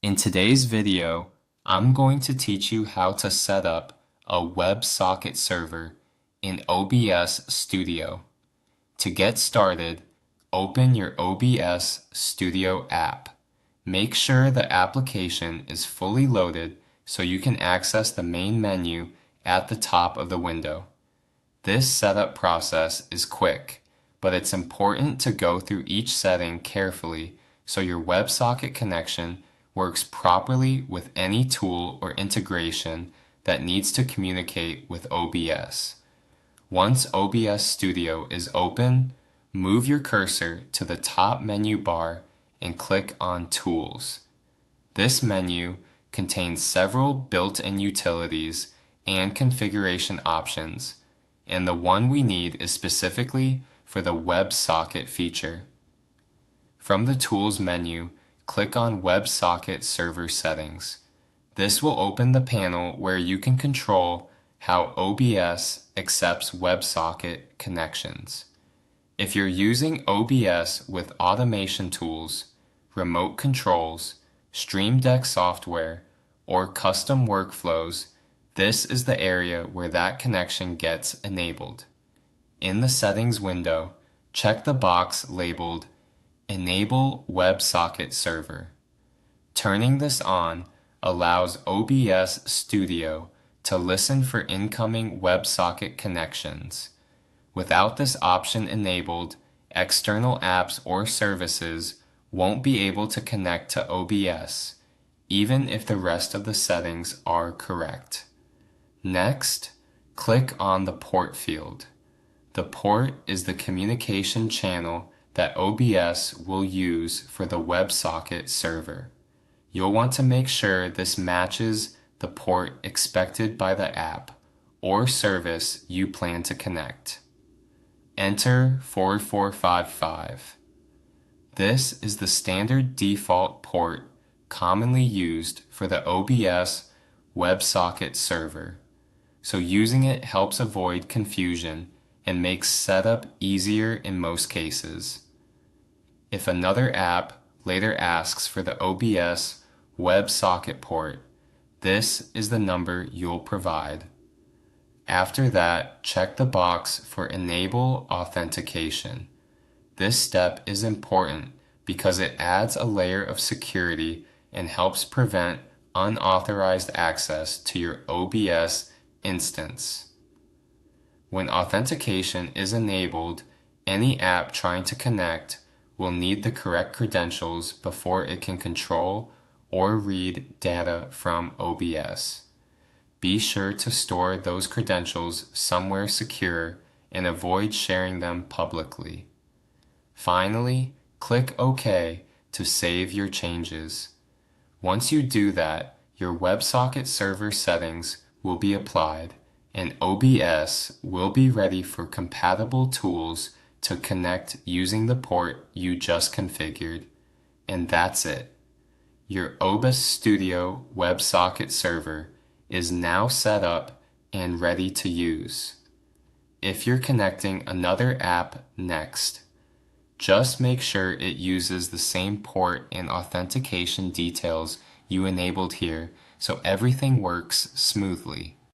In today's video, I'm going to teach you how to set up a WebSocket server in OBS Studio. To get started, open your OBS Studio app. Make sure the application is fully loaded so you can access the main menu at the top of the window. This setup process is quick, but it's important to go through each setting carefully so your WebSocket connection works properly with any tool or integration that needs to communicate with OBS. Once OBS Studio is open, move your cursor to the top menu bar and click on Tools. This menu contains several built-in utilities and configuration options, and the one we need is specifically for the WebSocket feature. From the Tools menu, click on WebSocket Server Settings. This will open the panel where you can control how OBS accepts WebSocket connections. If you're using OBS with automation tools, remote controls, Stream Deck software, or custom workflows, this is the area where that connection gets enabled. In the Settings window, check the box labeled Enable WebSocket Server. Turning this on allows OBS Studio to listen for incoming WebSocket connections. Without this option enabled, external apps or services won't be able to connect to OBS, even if the rest of the settings are correct. Next, click on the port field. The port is the communication channel that OBS will use for the WebSocket server. You'll want to make sure this matches the port expected by the app or service you plan to connect. Enter 4455. This is the standard default port commonly used for the OBS WebSocket server, so using it helps avoid confusion and makes setup easier in most cases. If another app later asks for the OBS WebSocket port, this is the number you'll provide. After that, check the box for Enable Authentication. This step is important because it adds a layer of security and helps prevent unauthorized access to your OBS instance. When authentication is enabled, any app trying to connect will need the correct credentials before it can control or read data from OBS. Be sure to store those credentials somewhere secure and avoid sharing them publicly. Finally, click OK to save your changes. Once you do that, your WebSocket server settings will be applied, and OBS will be ready for compatible tools to connect using the port you just configured. And that's it. Your OBS Studio WebSocket server is now set up and ready to use. If you're connecting another app next, just make sure it uses the same port and authentication details you enabled here so everything works smoothly.